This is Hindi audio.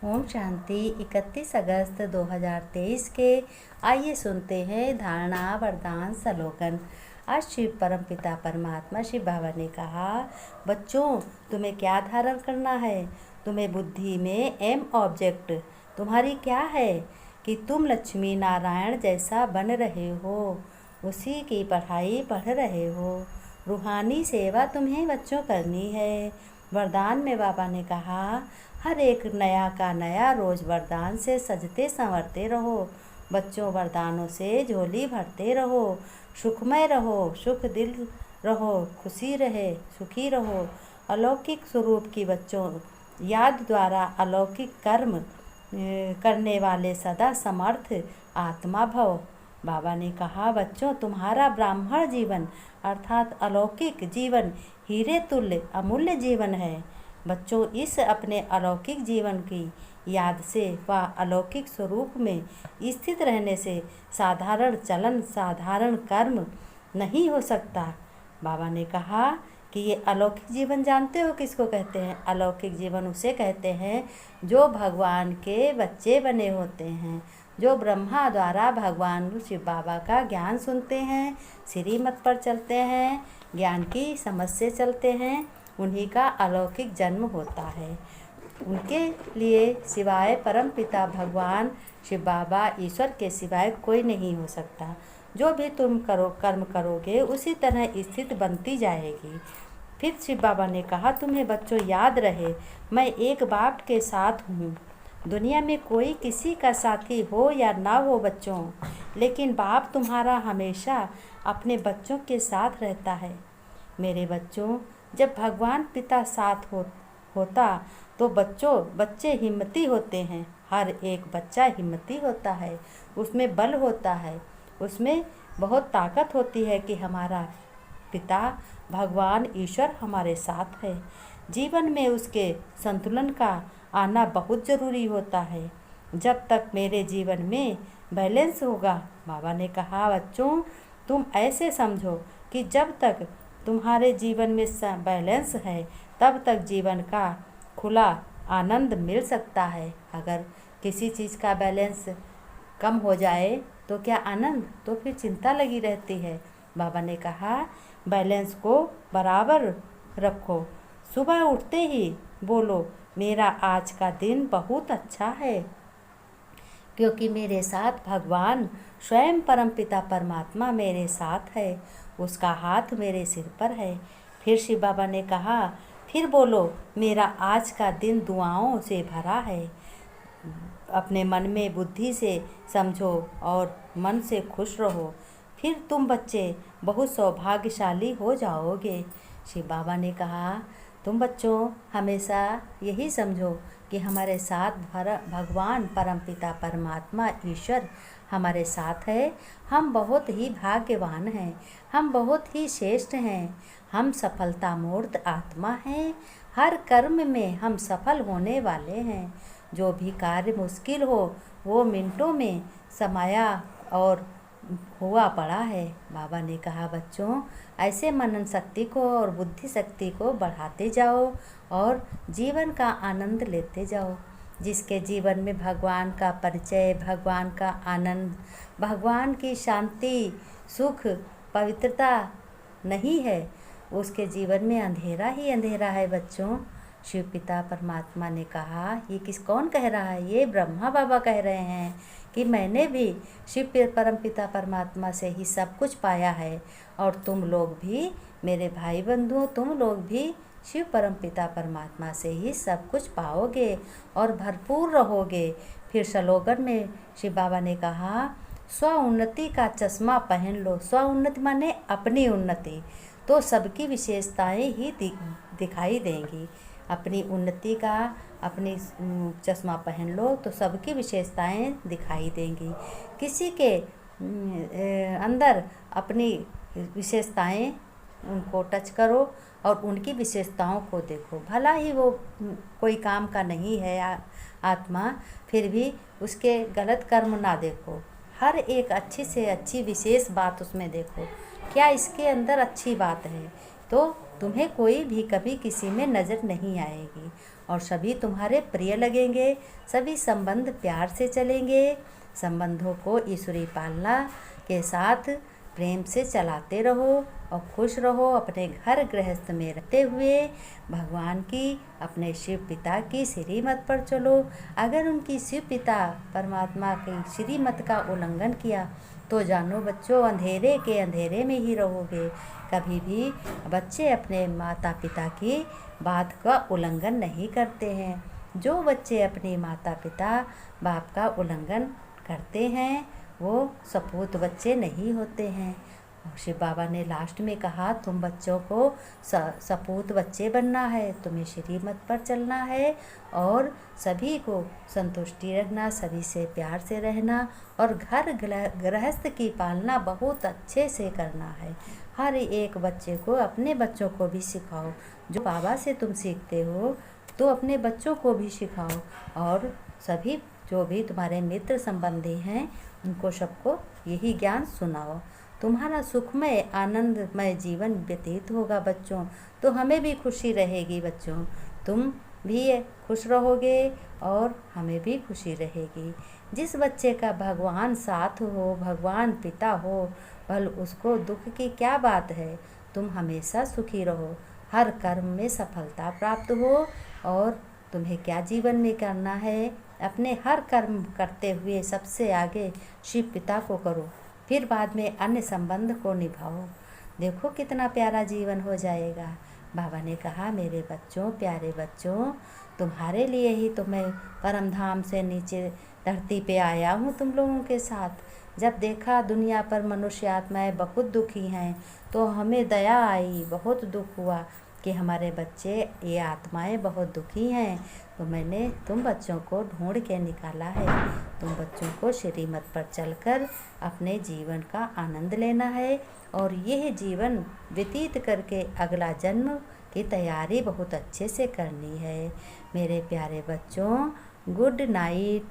ओम शांति। 31 अगस्त 2023 के आइए सुनते हैं धारणा वरदान स्लोगन। आज शिव परम पिता परमात्मा शिव बाबा ने कहा, बच्चों तुम्हें क्या धारण करना है। तुम्हें बुद्धि में एम ऑब्जेक्ट तुम्हारी क्या है कि तुम लक्ष्मी नारायण जैसा बन रहे हो, उसी की पढ़ाई पढ़ रहे हो। रूहानी सेवा तुम्हें बच्चों करनी है। वरदान में बाबा ने कहा, हर एक नया का नया रोज़ वरदान से सजते संवरते रहो। बच्चों वरदानों से झोली भरते रहो। सुखमय रहो, सुख दिल रहो, खुशी रहे, सुखी रहो। अलौकिक स्वरूप की बच्चों याद द्वारा अलौकिक कर्म करने वाले सदा समर्थ आत्मा भव। बाबा ने कहा, बच्चों तुम्हारा ब्राह्मण जीवन अर्थात अलौकिक जीवन हीरे तुल्य अमूल्य जीवन है। बच्चों इस अपने अलौकिक जीवन की याद से व अलौकिक स्वरूप में स्थित रहने से साधारण चलन साधारण कर्म नहीं हो सकता। बाबा ने कहा कि ये अलौकिक जीवन जानते हो किसको कहते हैं? अलौकिक जीवन उसे कहते हैं जो भगवान के बच्चे बने होते हैं, जो ब्रह्मा द्वारा भगवान शिव बाबा का ज्ञान सुनते हैं, श्रीमत पर चलते हैं, ज्ञान की समझ से चलते हैं, उन्हीं का अलौकिक जन्म होता है। उनके लिए सिवाय परम पिता भगवान शिव बाबा ईश्वर के सिवाय कोई नहीं हो सकता। जो भी तुम कर्म करोगे उसी तरह स्थिति बनती जाएगी। फिर शिव बाबा ने कहा, तुम्हें बच्चों याद रहे, मैं एक बाप के साथ हूँ। दुनिया में कोई किसी का साथी हो या ना हो बच्चों, लेकिन बाप तुम्हारा हमेशा अपने बच्चों के साथ रहता है। मेरे बच्चों, जब भगवान पिता साथ होता तो बच्चे हिम्मती होते हैं। हर एक बच्चा हिम्मती होता है, उसमें बल होता है, उसमें बहुत ताकत होती है कि हमारा पिता भगवान ईश्वर हमारे साथ है। जीवन में उसके संतुलन का आना बहुत ज़रूरी होता है। जब तक मेरे जीवन में बैलेंस होगा, बाबा ने कहा, बच्चों तुम ऐसे समझो कि जब तक तुम्हारे जीवन में बैलेंस है तब तक जीवन का खुला आनंद मिल सकता है। अगर किसी चीज़ का बैलेंस कम हो जाए तो क्या आनंद, तो फिर चिंता लगी रहती है। बाबा ने कहा, बैलेंस को बराबर रखो। सुबह उठते ही बोलो, मेरा आज का दिन बहुत अच्छा है, क्योंकि मेरे साथ भगवान स्वयं परमपिता परमात्मा मेरे साथ है, उसका हाथ मेरे सिर पर है। फिर शिव बाबा ने कहा, फिर बोलो, मेरा आज का दिन दुआओं से भरा है। अपने मन में बुद्धि से समझो और मन से खुश रहो, फिर तुम बच्चे बहुत सौभाग्यशाली हो जाओगे। शिव बाबा ने कहा, तुम बच्चों हमेशा यही समझो कि हमारे साथ भगवान परमपिता परमात्मा ईश्वर हमारे साथ है। हम बहुत ही भाग्यवान हैं, हम बहुत ही श्रेष्ठ हैं, हम सफलता मूर्त आत्मा हैं। हर कर्म में हम सफल होने वाले हैं। जो भी कार्य मुश्किल हो वो मिनटों में समाया और हुआ पड़ा है। बाबा ने कहा, बच्चों ऐसे मनन शक्ति को और बुद्धि शक्ति को बढ़ाते जाओ और जीवन का आनंद लेते जाओ। जिसके जीवन में भगवान का परिचय, भगवान का आनंद, भगवान की शांति, सुख, पवित्रता नहीं है, उसके जीवन में अंधेरा ही अंधेरा है। बच्चों शिव पिता परमात्मा ने कहा, ये कौन कह रहा है? ये ब्रह्मा बाबा कह रहे हैं कि मैंने भी शिव परम पिता परमात्मा से ही सब कुछ पाया है, और तुम लोग भी मेरे भाई बंधुओं, तुम लोग भी शिव परम पिता परमात्मा से ही सब कुछ पाओगे और भरपूर रहोगे। फिर स्लोगन में शिव बाबा ने कहा, स्व उन्नति का चश्मा पहन लो। स्व उन्नति माने अपनी उन्नति, तो सबकी विशेषताएं ही दिखाई देंगी। अपनी उन्नति का अपनी चश्मा पहन लो तो सबकी विशेषताएं दिखाई देंगी। किसी के अंदर अपनी विशेषताएं उनको टच करो और उनकी विशेषताओं को देखो। भला ही वो कोई काम का नहीं है आत्मा, फिर भी उसके गलत कर्म ना देखो। हर एक अच्छी से अच्छी विशेष बात उसमें देखो, क्या इसके अंदर अच्छी बात है, तो तुम्हें कोई भी कभी किसी में नज़र नहीं आएगी और सभी तुम्हारे प्रिय लगेंगे। सभी संबंध प्यार से चलेंगे। संबंधों को ईश्वरीय पालना के साथ प्रेम से चलाते रहो और खुश रहो। अपने घर गृहस्थ में रहते हुए भगवान की, अपने शिव पिता की श्रीमत पर चलो। अगर उनकी शिव पिता परमात्मा की श्रीमत का उल्लंघन किया तो जानो बच्चों, अंधेरे के अंधेरे में ही रहोगे। कभी भी बच्चे अपने माता पिता की बात का उल्लंघन नहीं करते हैं। जो बच्चे अपने माता पिता बाप का उल्लंघन करते हैं वो सपूत बच्चे नहीं होते हैं। शिव बाबा ने लास्ट में कहा, तुम बच्चों को सपूत बच्चे बनना है, तुम्हें श्रीमत पर चलना है और सभी को संतुष्टि रखना, सभी से प्यार से रहना और घर गृहस्थ की पालना बहुत अच्छे से करना है। हर एक बच्चे को, अपने बच्चों को भी सिखाओ। जो बाबा से तुम सीखते हो तो अपने बच्चों को भी सिखाओ और सभी जो भी तुम्हारे मित्र संबंधी हैं उनको सबको यही ज्ञान सुनाओ। तुम्हारा सुखमय आनंदमय जीवन व्यतीत होगा बच्चों, तो हमें भी खुशी रहेगी बच्चों। तुम भी खुश रहोगे और हमें भी खुशी रहेगी। जिस बच्चे का भगवान साथ हो, भगवान पिता हो, भल उसको दुख की क्या बात है। तुम हमेशा सुखी रहो, हर कर्म में सफलता प्राप्त हो। और तुम्हें क्या जीवन में करना है, अपने हर कर्म करते हुए सबसे आगे शिव पिता को करो, फिर बाद में अन्य संबंध को निभाओ। देखो कितना प्यारा जीवन हो जाएगा। बाबा ने कहा, मेरे बच्चों, प्यारे बच्चों, तुम्हारे लिए ही तो मैं परम धाम से नीचे धरती पे आया हूँ तुम लोगों के साथ। जब देखा दुनिया पर मनुष्य आत्माएं बहुत दुखी हैं तो हमें दया आई, बहुत दुख हुआ कि हमारे बच्चे, ये आत्माएं बहुत दुखी हैं। तो मैंने तुम बच्चों को ढूंढ के निकाला है। तुम बच्चों को श्रीमत पर चलकर अपने जीवन का आनंद लेना है और यह जीवन व्यतीत करके अगला जन्म की तैयारी बहुत अच्छे से करनी है। मेरे प्यारे बच्चों, गुड नाइट।